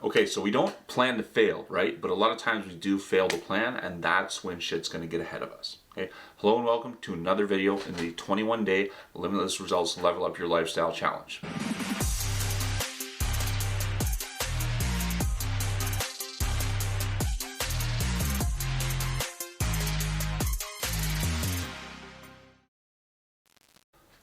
Okay, so we don't plan to fail, right? But a lot of times we do fail to plan, and that's when shit's gonna get ahead of us. Okay, hello and welcome to another video in the 21-day Limitless Results Level Up Your Lifestyle Challenge.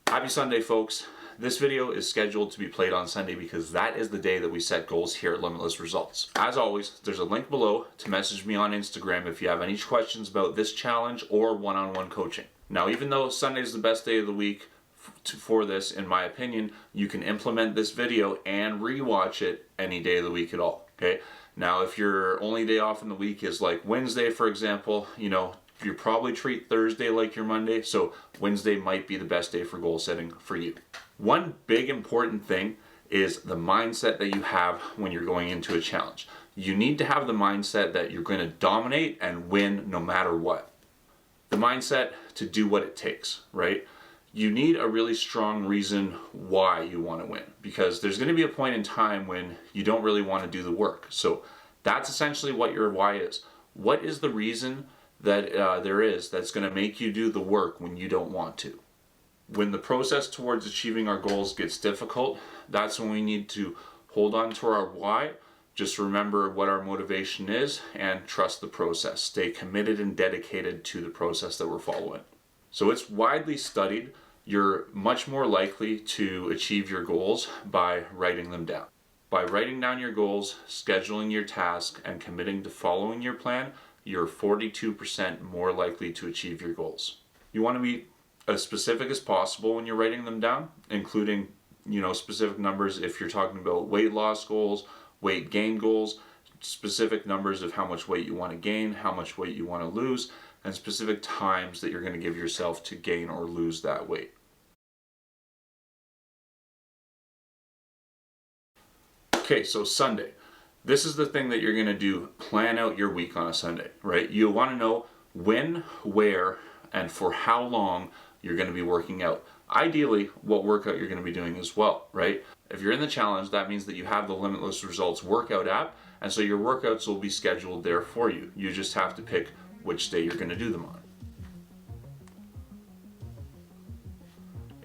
Happy Sunday, folks. This video is scheduled to be played on Sunday because that is the day that we set goals here at Limitless Results. As always, there's a link below to message me on Instagram if you have any questions about this challenge or one-on-one coaching. Now, even though Sunday is the best day of the week for this, in my opinion, you can implement this video and rewatch it any day of the week at all, okay? Now, if your only day off in the week is like Wednesday, for example, you probably treat Thursday like your Monday, so Wednesday might be the best day for goal setting for you. One big important thing is the mindset that you have when you're going into a challenge. You need to have the mindset that you're going to dominate and win no matter what. The mindset to do what it takes, right? You need a really strong reason why you want to win, because there's going to be a point in time when you don't really want to do the work. So that's essentially what your why is. What is the reason that there is that's going to make you do the work when you don't want to? When the process towards achieving our goals gets difficult, that's when we need to hold on to our why. Just remember what our motivation is and trust the process. Stay committed and dedicated to the process that we're following. So it's widely studied, you're much more likely to achieve your goals by writing them down. By writing down your goals, scheduling your task, and committing to following your plan, you're 42% more likely to achieve your goals. You want to be as specific as possible when you're writing them down, including, specific numbers if you're talking about weight loss goals, weight gain goals, specific numbers of how much weight you want to gain, how much weight you want to lose, and specific times that you're going to give yourself to gain or lose that weight. Okay, so Sunday. This is the thing that you're going to do. Plan out your week on a Sunday, right? You want to know when, where, and for how long you're going to be working out. Ideally, what workout you're going to be doing as well, right? If you're in the challenge, that means that you have the Limitless Results workout app, and so your workouts will be scheduled there for you. You just have to pick which day you're going to do them on.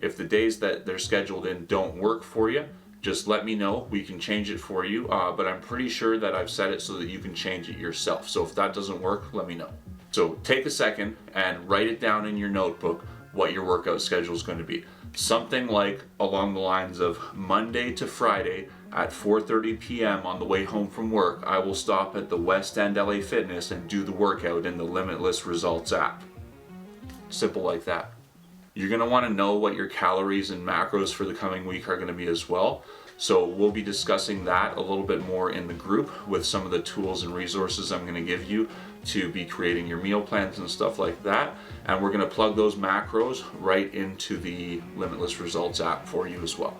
If the days that they're scheduled in don't work for you, just let me know. We can change it for you, but I'm pretty sure that I've set it so that you can change it yourself. So if that doesn't work, let me know. So take a second and write it down in your notebook what your workout schedule is going to be. Something like along the lines of Monday to Friday at 4:30 p.m. on the way home from work, I will stop at the West End LA Fitness and do the workout in the Limitless Results app. Simple like that. You're going to want to know what your calories and macros for the coming week are going to be as well. So we'll be discussing that a little bit more in the group with some of the tools and resources I'm going to give you to be creating your meal plans and stuff like that. And we're going to plug those macros right into the Limitless Results app for you as well.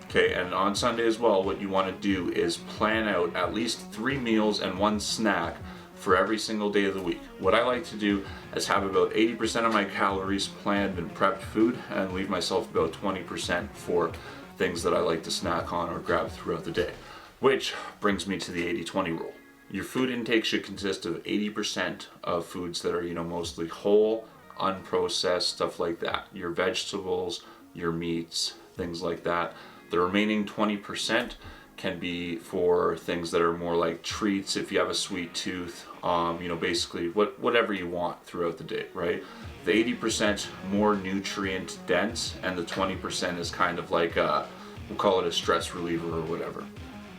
Okay, and on Sunday as well, what you want to do is plan out at least 3 meals and 1 snack for every single day of the week. What I like to do is have about 80% of my calories planned and prepped food and leave myself about 20% for things that I like to snack on or grab throughout the day. Which brings me to the 80-20 rule. Your food intake should consist of 80% of foods that are, mostly whole, unprocessed, stuff like that. Your vegetables, your meats, things like that. The remaining 20% can be for things that are more like treats if you have a sweet tooth, basically whatever you want throughout the day, right? The 80% more nutrient dense, and the 20% is kind of like we'll call it a stress reliever or whatever.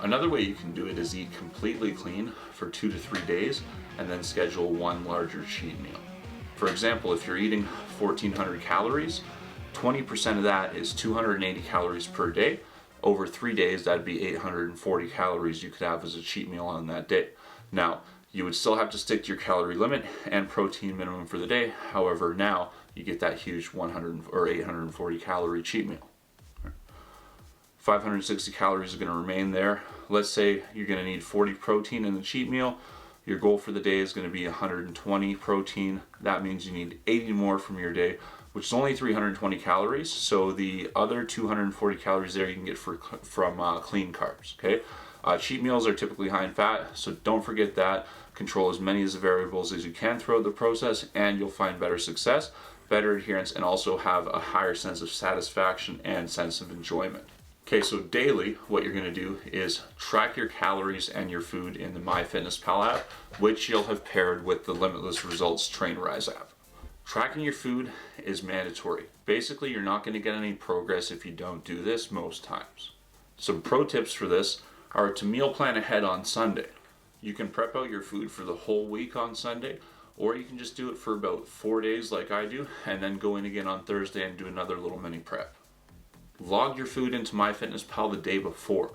Another way you can do it is eat completely clean for 2 to 3 days and then schedule 1 larger cheat meal. For example, if you're eating 1,400 calories, 20% of that is 280 calories per day. Over 3 days, that'd be 840 calories you could have as a cheat meal on that day. Now, you would still have to stick to your calorie limit and protein minimum for the day. However, now you get that huge 100 or 840 calorie cheat meal. 560 calories are going to remain there. Let's say you're going to need 40 protein in the cheat meal. Your goal for the day is going to be 120 protein. That means you need 80 more from your day, which is only 320 calories. So the other 240 calories there you can get from clean carbs, okay? Cheat meals are typically high in fat, so don't forget that. Control as many of the variables as you can throughout the process, and you'll find better success, better adherence, and also have a higher sense of satisfaction and sense of enjoyment. Okay, so daily, what you're gonna do is track your calories and your food in the MyFitnessPal app, which you'll have paired with the Limitless Results Train Rise app. Tracking your food is mandatory. Basically, you're not gonna get any progress if you don't do this most times. Some pro tips for this are to meal plan ahead on Sunday. You can prep out your food for the whole week on Sunday, or you can just do it for about 4 days like I do, and then go in again on Thursday and do another little mini prep. Log your food into MyFitnessPal the day before.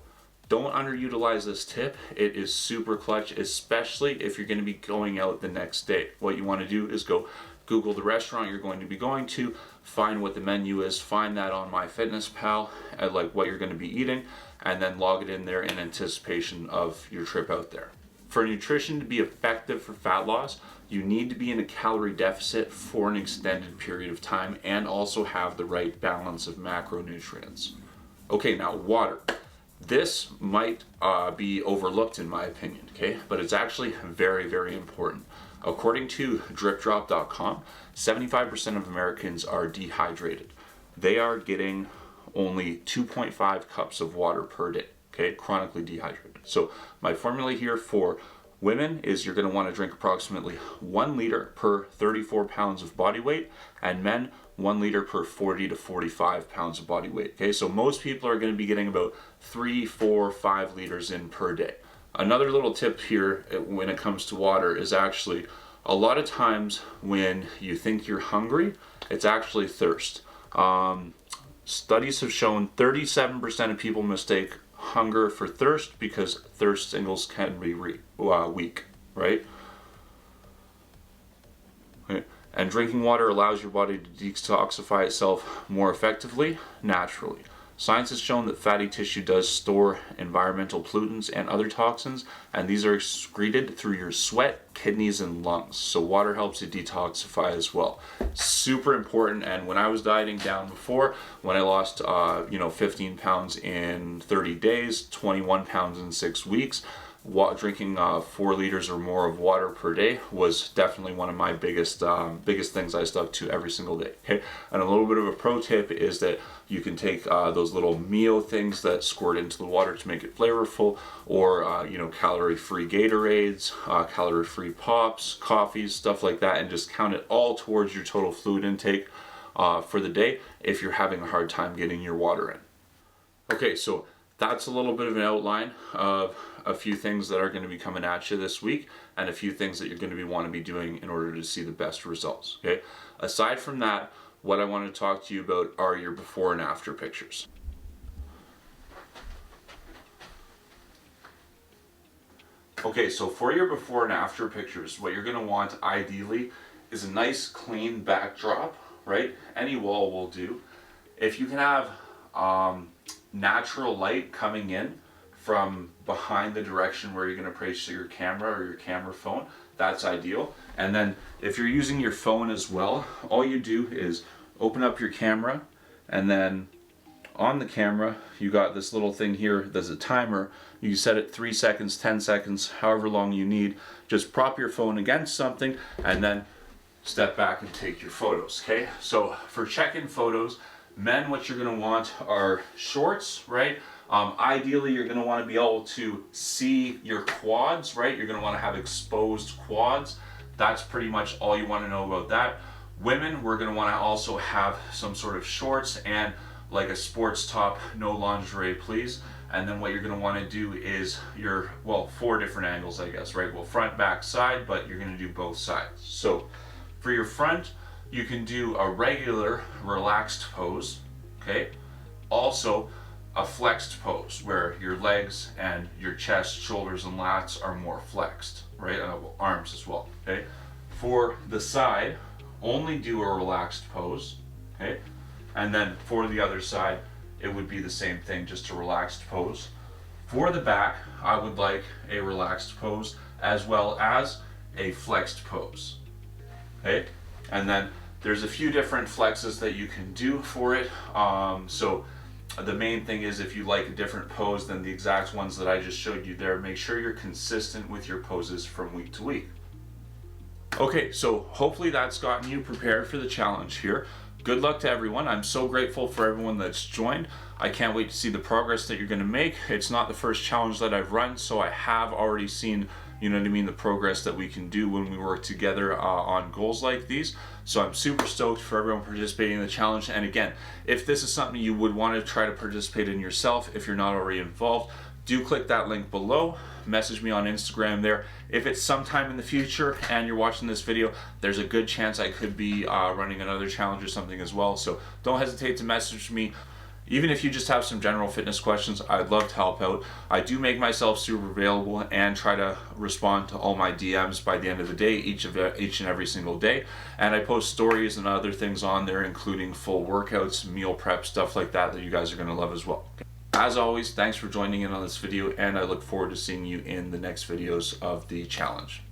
Don't underutilize this tip. It is super clutch, especially if you're going to be going out the next day. What you want to do is go Google the restaurant you're going to be going to, find what the menu is, find that on MyFitnessPal, like what you're going to be eating, and then log it in there in anticipation of your trip out there. For nutrition to be effective for fat loss, you need to be in a calorie deficit for an extended period of time and also have the right balance of macronutrients. Okay, now water. This might be overlooked in my opinion, okay? But it's actually very, very important. According to dripdrop.com, 75% of Americans are dehydrated. They are getting only 2.5 cups of water per day, okay? Chronically dehydrated. So my formula here for women is you're going to want to drink approximately 1 liter per 34 pounds of body weight, and men 1 liter per 40 to 45 pounds of body weight. Okay, so most people are going to be getting about 3, 4, 5 liters in per day. Another little tip here when it comes to water is actually a lot of times when you think you're hungry, it's actually thirst. Studies have shown 37% of people mistake hunger for thirst because thirst signals can be weak, right? Okay. And drinking water allows your body to detoxify itself more effectively, naturally. Science has shown that fatty tissue does store environmental pollutants and other toxins, and these are excreted through your sweat, kidneys, and lungs. So water helps you detoxify as well. Super important. And when I was dieting down before, when I lost 15 pounds in 30 days, 21 pounds in 6 weeks, drinking 4 liters or more of water per day was definitely one of my biggest things I stuck to every single day. Okay, and a little bit of a pro tip is that you can take those little Mio things that squirt into the water to make it flavorful, or calorie-free Gatorades, calorie-free pops, coffees, stuff like that, and just count it all towards your total fluid intake for the day if you're having a hard time getting your water in. Okay, so that's a little bit of an outline of a few things that are going to be coming at you this week, and a few things that you're going to want to be doing in order to see the best results. Okay. Aside from that, what I want to talk to you about are your before and after pictures. Okay, so for your before and after pictures, what you're going to want ideally is a nice clean backdrop, right? Any wall will do. If you can have natural light coming in from behind the direction where you're going to place your camera or your camera phone, that's ideal. And then if you're using your phone as well, all you do is open up your camera, and then on the camera you got this little thing here that's a timer. You set it 3 seconds, 10 seconds, however long you need. Just prop your phone against something and then step back and take your photos. Okay, so for check-in photos, men, what you're going to want are shorts, right? Ideally, you're going to want to be able to see your quads, right? You're going to want to have exposed quads. That's pretty much all you want to know about that. Women, we're going to want to also have some sort of shorts and like a sports top, no lingerie, please. And then what you're going to want to do is 4 different angles, I guess, right? Well, front, back, side, but you're going to do both sides. So for your front, you can do a regular relaxed pose, okay? Also, a flexed pose where your legs and your chest, shoulders, and lats are more flexed, right? Arms as well, okay? For the side, only do a relaxed pose, okay? And then for the other side, it would be the same thing, just a relaxed pose. For the back, I would like a relaxed pose as well as a flexed pose, okay? And then there's a few different flexes that you can do for it. So The main thing is, if you like a different pose than the exact ones that I just showed you there, make sure you're consistent with your poses from week to week. Okay, so hopefully that's gotten you prepared for the challenge here. Good luck to everyone. I'm so grateful for everyone that's joined. I can't wait to see the progress that you're going to make. It's not the first challenge that I've run, so I have already seen, you know what I mean, the progress that we can do when we work together on goals like these. So I'm super stoked for everyone participating in the challenge. And again, if this is something you would want to try to participate in yourself, if you're not already involved, do click that link below. Message me on Instagram there. If it's sometime in the future and you're watching this video, there's a good chance I could be running another challenge or something as well. So don't hesitate to message me. Even if you just have some general fitness questions, I'd love to help out. I do make myself super available and try to respond to all my DMs by the end of the day, each and every single day. And I post stories and other things on there, including full workouts, meal prep, stuff like that you guys are going to love as well. As always, thanks for joining in on this video, and I look forward to seeing you in the next videos of the challenge.